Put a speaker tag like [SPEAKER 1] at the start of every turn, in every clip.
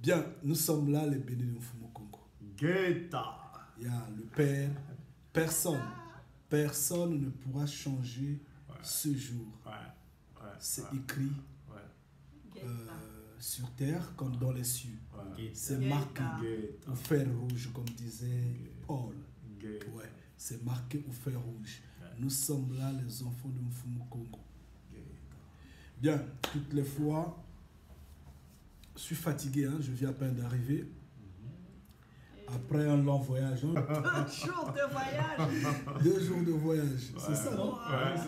[SPEAKER 1] Bien, nous sommes là, les bénis de Mfumu Congo.
[SPEAKER 2] Guetta.
[SPEAKER 1] Il y a le Père. Personne ne pourra changer ce jour. C'est écrit sur terre comme dans les cieux. C'est marqué au fer rouge, comme disait Paul. Ouais, c'est marqué au fer rouge. Nous sommes là, les enfants de Mfumu Congo. Bien, toutes les fois, je suis fatigué, hein, je viens à peine d'arriver. Après un long voyage. Hein.
[SPEAKER 3] 2 jours de voyage.
[SPEAKER 1] 2 jours de voyage, c'est ça, non?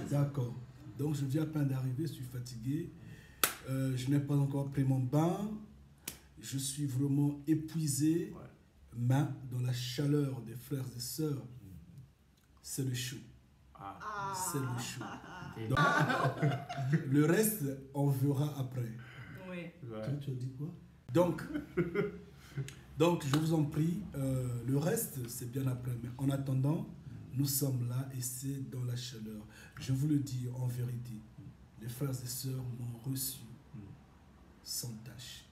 [SPEAKER 1] D'accord. Donc je viens à peine d'arriver, je suis fatigué. Je n'ai pas encore pris mon bain. Je suis vraiment épuisé. Mais dans la chaleur des frères et sœurs, c'est le chaud. C'est le chaud. Donc, le reste, on verra après.
[SPEAKER 3] Oui.
[SPEAKER 1] Tu as dit quoi? Donc, je vous en prie, le reste, c'est bien après. Mais en attendant, nous sommes là et c'est dans la chaleur. Je vous le dis en vérité, les frères et sœurs m'ont reçu sans tâche.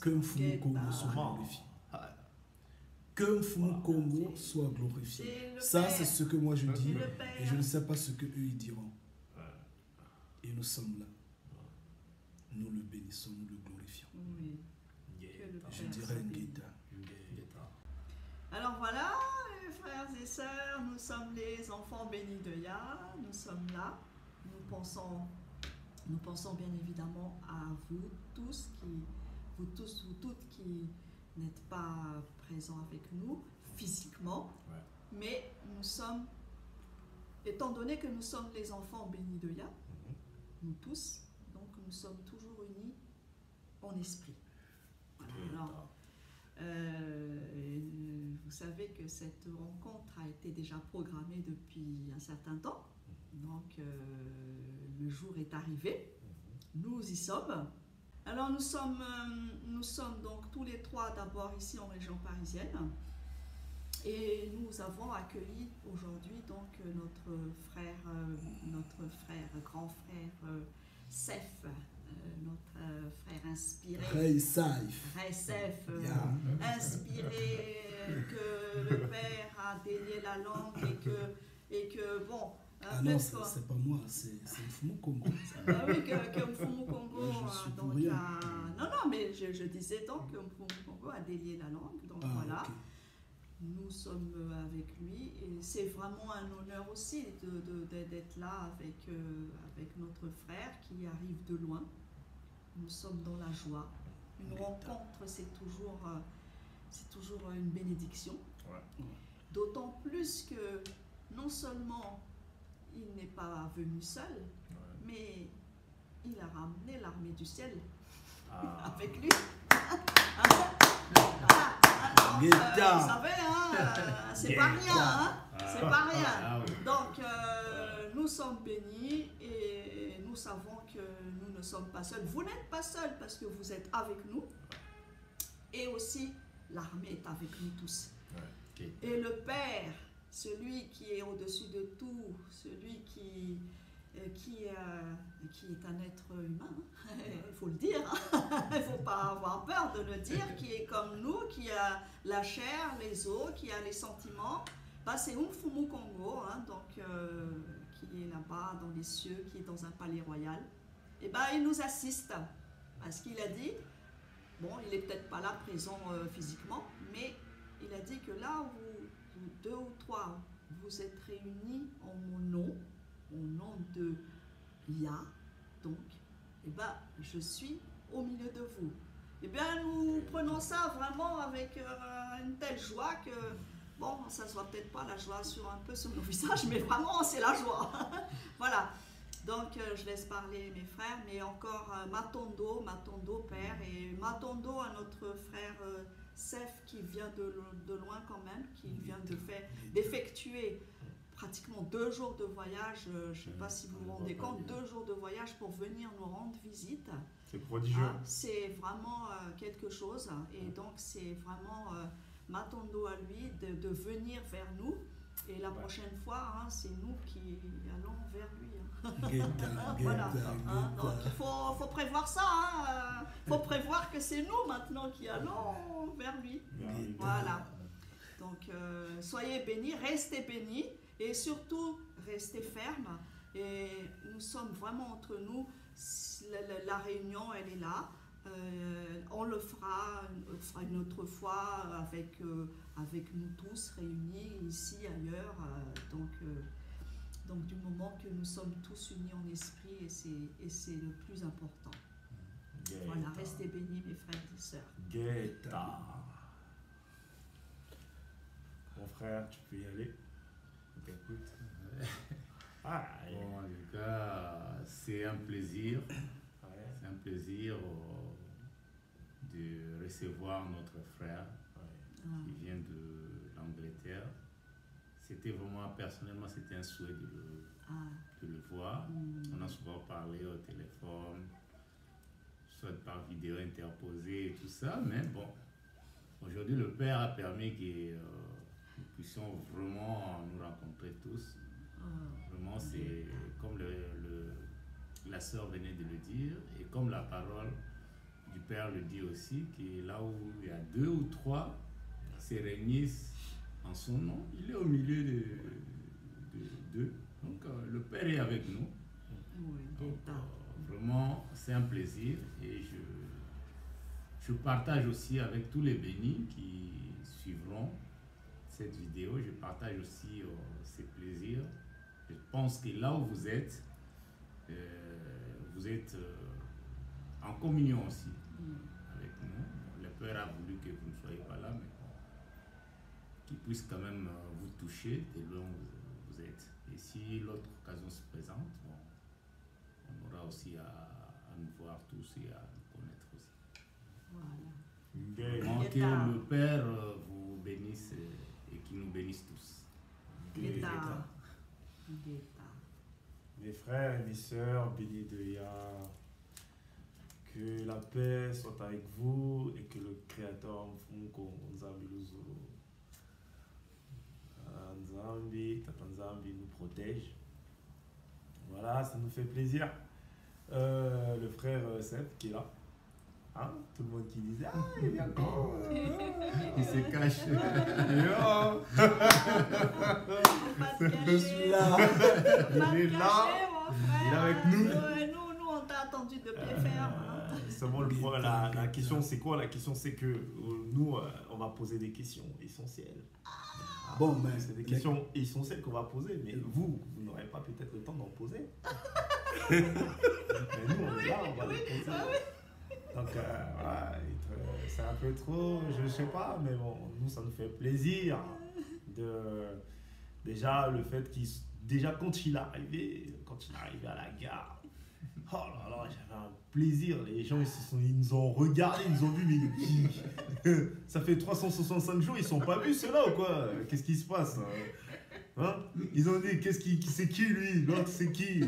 [SPEAKER 1] Que Mfumu Congo soit glorifié. Que Mfumu Congo soit glorifié. Ça, c'est ce que moi je dis et je ne sais pas ce qu'eux ils diront. Et nous sommes là. Nous le bénissons, nous le glorifions.
[SPEAKER 3] Oui.
[SPEAKER 1] Je dirais Guetta.
[SPEAKER 3] Alors voilà, les frères et sœurs, nous sommes les enfants bénis de Yah. Nous sommes là. Nous pensons bien évidemment à vous tous, vous toutes qui n'êtes pas présents avec nous physiquement, mais nous sommes, étant donné que nous sommes les enfants bénis de Yah, nous tous, donc nous sommes toujours unis en esprit. Alors, vous savez que cette rencontre a été déjà programmée depuis un certain temps. Donc, le jour est arrivé. Nous y sommes. Alors, nous sommes donc tous les trois d'abord ici en région parisienne. Et nous avons accueilli aujourd'hui donc notre frère, grand frère Sef, notre frère inspiré.
[SPEAKER 1] Ray Saif.
[SPEAKER 3] Inspiré que le Père a délié la langue et que bon.
[SPEAKER 1] Ah non, c'est pas moi, c'est Mfumu Congo.
[SPEAKER 3] Oui, que Mfumu Congo.
[SPEAKER 1] Je suis pour rien.
[SPEAKER 3] Non, mais je disais donc que Mfumu Congo a délié la langue. Donc voilà. Okay. Nous sommes avec lui et c'est vraiment un honneur aussi d'être là avec notre frère qui arrive de loin. Nous sommes dans la joie. Une rencontre, c'est toujours une bénédiction. D'autant plus que non seulement il n'est pas venu seul, mais il a ramené l'armée du ciel avec lui. Vous savez, c'est pas rien, c'est pas rien. Donc, nous sommes bénis et nous savons que nous ne sommes pas seuls. Vous n'êtes pas seuls parce que vous êtes avec nous. Et aussi, l'armée est avec nous tous. Et le Père, celui qui est au-dessus de tout, celui qui est un être humain, il faut le dire, il ne faut pas avoir peur de le dire, qui est comme nous, qui a la chair, les os, qui a les sentiments, c'est Mfumu Congo, donc, qui est là-bas dans les cieux, qui est dans un palais royal. Et il nous assiste, parce qu'il a dit, bon, il n'est peut-être pas là présent physiquement, mais il a dit que là où 2 ou 3 vous êtes réunis en mon nom, au nom de Yah, donc, je suis au milieu de vous. Nous prenons ça vraiment avec une telle joie que, bon, ça ne se voit peut-être pas la joie un peu sur nos visages, mais vraiment, c'est la joie. Voilà. Donc, je laisse parler mes frères, mais encore Matondo, Père, et Matondo à notre frère Sef qui vient de loin quand même, qui vient d'effectuer pratiquement 2 jours de voyage, je ne sais pas si vous vous rendez compte, 2 jours de voyage pour venir nous rendre visite.
[SPEAKER 2] C'est prodigieux.
[SPEAKER 3] C'est vraiment quelque chose, et donc c'est vraiment Matondo à lui de venir vers nous Et la prochaine fois, hein, c'est nous qui allons vers lui.
[SPEAKER 1] Voilà.
[SPEAKER 3] Donc il faut prévoir ça. Il faut prévoir que c'est nous maintenant qui allons vers lui. Voilà. Donc soyez bénis, restez bénis et surtout restez fermes. Et nous sommes vraiment entre nous. La réunion, elle est là. On le fera une autre fois avec nous tous réunis ici, ailleurs. Donc du moment que nous sommes tous unis en esprit, et c'est le plus important. Voilà, restez bénis mes frères et sœurs.
[SPEAKER 2] Guetta. Mon frère, tu peux y aller. On t'écoute.
[SPEAKER 4] Bon, en tout cas, c'est un plaisir. C'est un plaisir de recevoir notre frère qui vient de l'Angleterre. C'était vraiment, personnellement, c'était un souhait de le voir. On a souvent parlé au téléphone, soit par vidéo interposée et tout ça, mais bon, aujourd'hui, le Père a permis que nous puissions vraiment nous rencontrer tous. Vraiment, c'est comme la sœur venait de le dire, et comme la parole du Père le dit aussi, que là où il y a 2 ou 3 se réunissent en son nom, il est au milieu d'eux. Donc le Père est avec nous. Donc, vraiment, c'est un plaisir, et je partage aussi avec tous les bénis qui suivront cette vidéo. Je partage aussi ces plaisirs. Je pense que là où vous êtes en communion aussi avec nous. Le Père a voulu que vous ne soyez pas là, mais qu'il puisse quand même vous toucher de là où vous êtes. Et si l'autre occasion se présente, bon, on aura aussi à nous voir tous et à nous connaître aussi.
[SPEAKER 3] Voilà.
[SPEAKER 4] Vraiment que le Père vous bénisse et qu'il nous bénisse tous.
[SPEAKER 2] Mes frères et mes sœurs, bénis de Yah, que la paix soit avec vous et que le Créateur Nzambi nous protège. Voilà, ça nous fait plaisir. Le frère Seb qui est là. Hein? Tout le monde qui disait il vient quand
[SPEAKER 4] il se cache.
[SPEAKER 1] Je suis là.
[SPEAKER 2] Il est là. Il est avec nous.
[SPEAKER 3] Nous, on t'a attendu de pied ferme.
[SPEAKER 2] Seulement la question c'est quoi? La question c'est que nous on va poser des questions essentielles.
[SPEAKER 1] Bon, mais
[SPEAKER 2] c'est des questions essentielles qu'on va poser, mais vous n'aurez pas peut-être le temps d'en poser. Mais nous on est là, on va les poser. Donc c'est un peu trop, je sais pas, mais bon, nous ça nous fait plaisir déjà le fait déjà quand il est arrivé à la gare, oh là là, j'avais un plaisir, les gens ils nous ont regardé, ils nous ont vu, mais ça fait 365 jours, ils sont pas vus ceux-là ou quoi? Qu'est-ce qui se passe hein? Ils ont dit, c'est qui lui? L'autre c'est qui?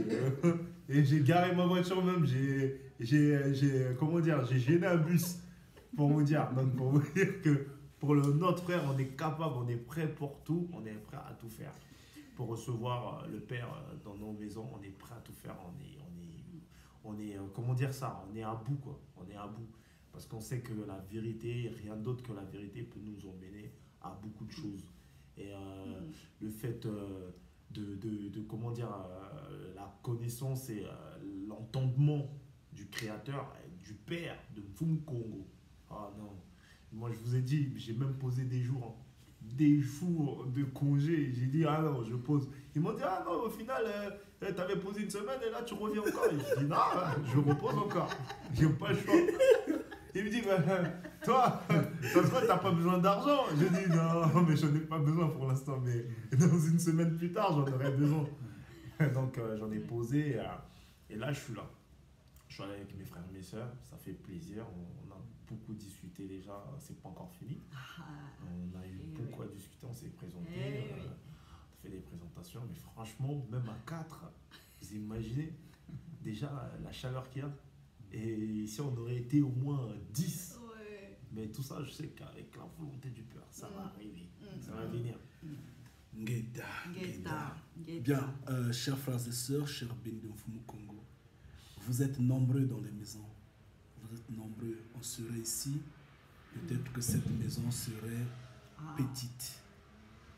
[SPEAKER 2] Et j'ai garé ma voiture même, j'ai gêné un bus pour vous dire. Donc pour vous dire que pour notre frère, on est capable, on est prêt pour tout, on est prêt à tout faire. Pour recevoir le Père dans nos maisons, on est prêt à tout faire, on est comment dire ça, on est à bout quoi, on est à bout. Parce qu'on sait que la vérité, rien d'autre que la vérité peut nous emmener à beaucoup de choses. Et le fait de comment dire, la connaissance et l'entendement du Créateur, du Père, de Mfumkongo. Ah non, moi je vous ai dit, j'ai même posé des jours de congé. J'ai dit, ah non, je pose. Ils m'ont dit, ah non, au final, tu avais posé une semaine et là tu reviens encore. Et je dis, non, je repose encore. J'ai pas le choix. Il me dit, toi, ça se voit, t'as pas besoin d'argent. Je dis, non, mais j'en ai pas besoin pour l'instant, mais dans une semaine plus tard, j'en aurai besoin. Donc, j'en ai posé, et là, je suis là. Je suis allé avec mes frères et mes sœurs, ça fait plaisir. On a beaucoup discuté déjà, c'est pas encore fini. On a eu beaucoup à discuter, on s'est présenté, on a fait des présentations, mais franchement, même à 4, vous imaginez déjà la chaleur qu'il y a. Et ici, on aurait été au moins 10. Mais tout ça, je sais qu'avec la volonté du Père, ça va arriver. Ça va venir.
[SPEAKER 1] Ngeta.
[SPEAKER 3] Ngeta.
[SPEAKER 1] Bien, chers frères et sœurs, chers bénis de Mfumu Congo, vous êtes nombreux dans les maisons. Vous êtes nombreux. On serait ici. Peut-être que cette maison serait petite.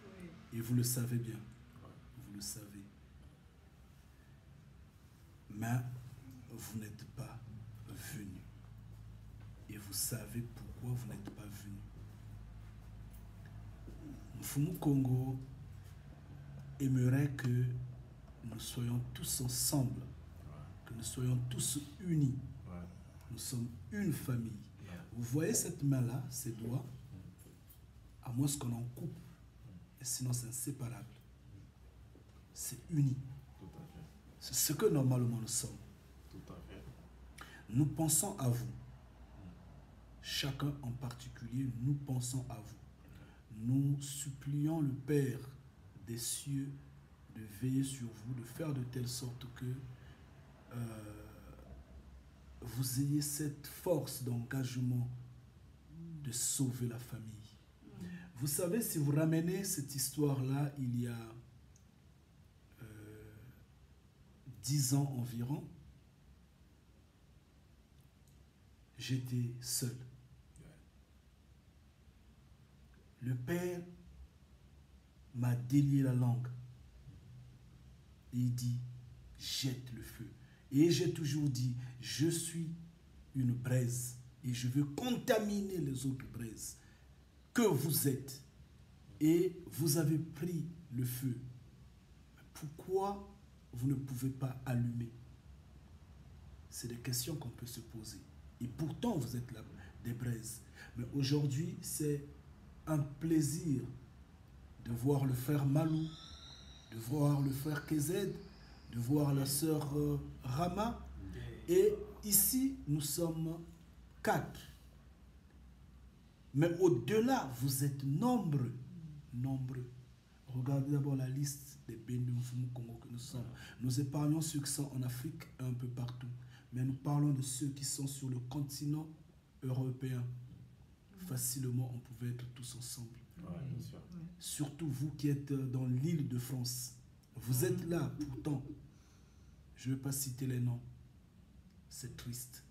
[SPEAKER 3] Oui.
[SPEAKER 1] Et vous le savez bien. Vous le savez. Mais vous n'êtes pas venus. Et vous savez pourquoi vous n'êtes pas venus. Mfumu Congo aimerait que nous soyons tous ensemble, que nous soyons tous unis. Nous sommes une famille. Vous voyez cette main-là, ces doigts, à moins qu'on en coupe, et sinon c'est inséparable. C'est uni. C'est ce que normalement nous sommes. Nous pensons à vous. Chacun en particulier, nous pensons à vous. Nous supplions le Père des cieux de veiller sur vous, de faire de telle sorte que vous ayez cette force d'engagement de sauver la famille. Vous savez, si vous ramenez cette histoire-là, il y a 10 ans environ, j'étais seul. Le Père m'a délié la langue. Et il dit, jette le feu. Et j'ai toujours dit, je suis une braise et je veux contaminer les autres braises que vous êtes. Et vous avez pris le feu. Pourquoi vous ne pouvez pas allumer? C'est des questions qu'on peut se poser. Et pourtant, vous êtes là, des braises. Mais aujourd'hui, c'est un plaisir de voir le frère Malou, de voir le frère Kézed, de voir la sœur Rama. Et ici, nous sommes 4. Mais au-delà, vous êtes nombreux. Nombreux. Regardez d'abord la liste des bénis de Mfumu Congo que nous sommes. Nous épargnons ceux qui sont en Afrique et un peu partout. Mais nous parlons de ceux qui sont sur le continent européen. Facilement, on pouvait être tous ensemble.
[SPEAKER 2] Bien sûr.
[SPEAKER 1] Surtout vous qui êtes dans l'île de France. Vous êtes là, pourtant. Je ne vais pas citer les noms. C'est triste.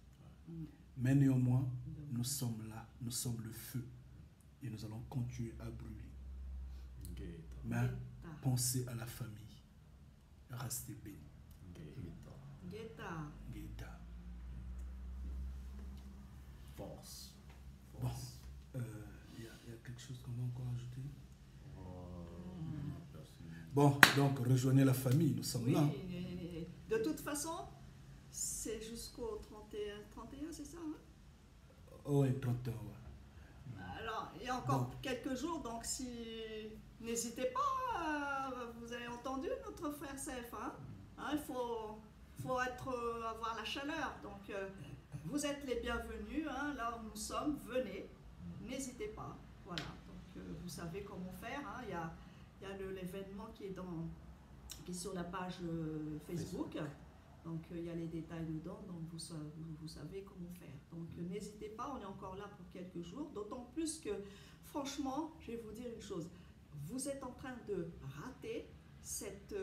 [SPEAKER 1] Mais néanmoins, nous sommes là. Nous sommes le feu. Et nous allons continuer à brûler. Mais pensez à la famille. Restez bénis.
[SPEAKER 3] Ngeta.
[SPEAKER 1] Ngeta.
[SPEAKER 2] Force.
[SPEAKER 1] Bon. Il y a quelque chose qu'on va encore ajouter? Bon, donc rejoignez la famille, nous sommes là.
[SPEAKER 3] De toute façon, c'est jusqu'au 31, c'est ça, hein?
[SPEAKER 1] Oui, 31, ouais.
[SPEAKER 3] Alors, il y a encore quelques jours, donc si... N'hésitez pas, vous avez entendu notre frère Sef, hein? Il faut avoir la chaleur, donc vous êtes les bienvenus, hein, là où nous sommes, venez, n'hésitez pas, voilà, donc vous savez comment faire, hein, il y a l'événement qui est sur la page Facebook, donc il y a les détails dedans, donc vous savez comment faire, donc n'hésitez pas, on est encore là pour quelques jours, d'autant plus que franchement, je vais vous dire une chose, vous êtes en train de rater cette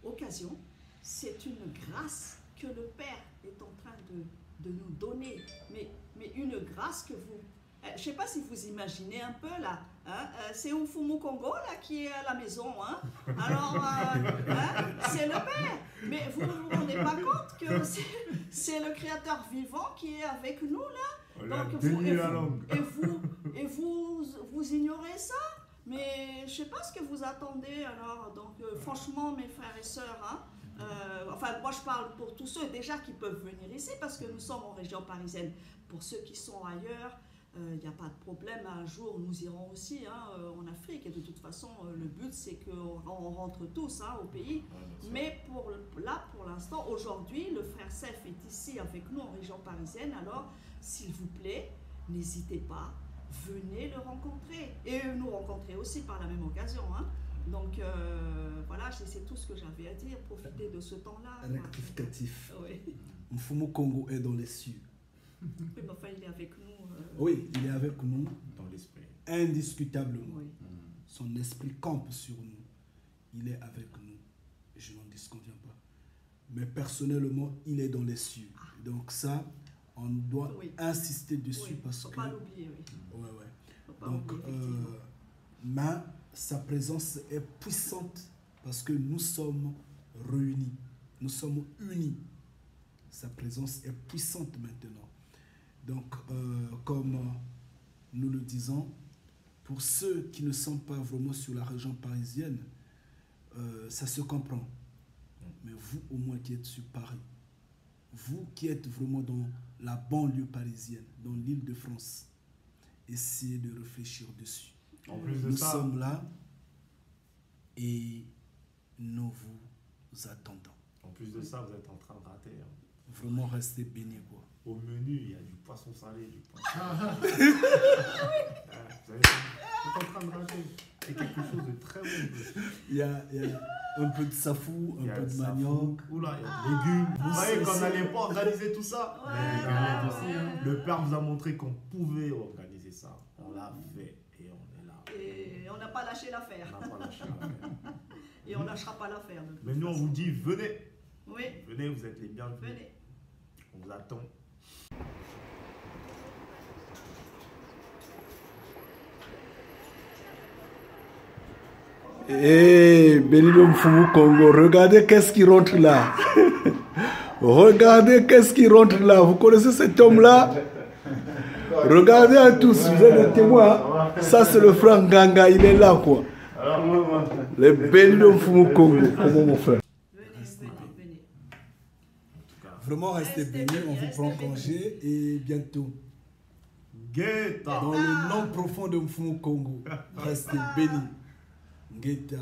[SPEAKER 3] occasion, c'est une grâce que le Père est en train de nous donner, mais une grâce que vous... je ne sais pas si vous imaginez un peu là, hein, c'est Mfumu Congo là qui est à la maison, hein. Alors c'est le Père, mais vous ne vous rendez pas compte que c'est le Créateur vivant qui est avec nous là, donc vous ignorez ça, mais je ne sais pas ce que vous attendez alors, donc franchement mes frères et sœurs, hein, enfin moi je parle pour tous ceux déjà qui peuvent venir ici parce que nous sommes en région parisienne, pour ceux qui sont ailleurs, il n'y a pas de problème, un jour nous irons aussi en Afrique et de toute façon le but c'est qu'on rentre tous au pays, mais pour l'instant, aujourd'hui le frère Sef est ici avec nous en région parisienne, alors s'il vous plaît, n'hésitez pas, venez le rencontrer et nous rencontrer aussi par la même occasion, hein. Donc voilà, c'est tout ce que j'avais à dire, profitez de ce temps-là.
[SPEAKER 1] Rectificatif.
[SPEAKER 3] Oui.
[SPEAKER 1] Mfumu Congo est dans les cieux.
[SPEAKER 3] Oui, mais enfin il est avec nous.
[SPEAKER 1] Oui, il est avec nous.
[SPEAKER 2] Dans l'esprit.
[SPEAKER 1] Indiscutablement.
[SPEAKER 3] Oui.
[SPEAKER 1] son esprit campe sur nous. Il est avec nous. Je n'en disconviens pas. Mais personnellement, il est dans les cieux. Donc ça, on doit insister dessus parce que...
[SPEAKER 3] Faut pas l'oublier, oui.
[SPEAKER 1] Ouais, ouais.
[SPEAKER 3] Faut pas
[SPEAKER 1] Donc,
[SPEAKER 3] l'oublier, effectivement.
[SPEAKER 1] mais sa présence est puissante parce que nous sommes réunis. Nous sommes unis. Sa présence est puissante maintenant. Donc, comme nous le disons, pour ceux qui ne sont pas vraiment sur la région parisienne, ça se comprend. Mais vous, au moins, qui êtes sur Paris, vous qui êtes vraiment dans la banlieue parisienne, dans l'Île-de-France, essayez de réfléchir dessus.
[SPEAKER 2] En plus de
[SPEAKER 1] Nous
[SPEAKER 2] ça,
[SPEAKER 1] sommes là et nous vous attendons.
[SPEAKER 2] En plus de ça, vous êtes en train de rater. Hein.
[SPEAKER 1] Vraiment, restez bénis, quoi.
[SPEAKER 2] Au menu, il y a du poisson salé, du poisson. Vous êtes en train de rater. C'est quelque chose de très bon.
[SPEAKER 1] Il y a un peu de safou, un peu de manioc.
[SPEAKER 2] Oula, il y a des légumes. Vous voyez qu'on n'allait pas organiser tout ça. Le Père nous a montré qu'on pouvait organiser ça. On l'a fait et on est là.
[SPEAKER 3] Et on n'a pas lâché l'affaire.
[SPEAKER 2] On n'a pas lâché l'affaire.
[SPEAKER 3] Et on ne lâchera pas l'affaire.
[SPEAKER 2] Mais nous, on vous dit, venez.
[SPEAKER 3] Oui.
[SPEAKER 2] Venez, vous êtes les bienvenus.
[SPEAKER 3] Venez.
[SPEAKER 2] On vous attend.
[SPEAKER 1] Eh, Benilo Mfumu Congo, regardez qu'est-ce qui rentre là. Regardez qu'est-ce qui rentre là. Vous connaissez cet homme-là? Regardez à tous, vous êtes des témoins. Ça, c'est le frère Nganga, il est là, quoi. Le Benilo Mfumu Congo. Comment, mon frère?
[SPEAKER 3] Venez.
[SPEAKER 1] Vraiment, restez bénis. On vous prend congé et bientôt.
[SPEAKER 2] Guetta.
[SPEAKER 1] Dans le nom profond de Mfumu Congo, restez bénis. Guetta.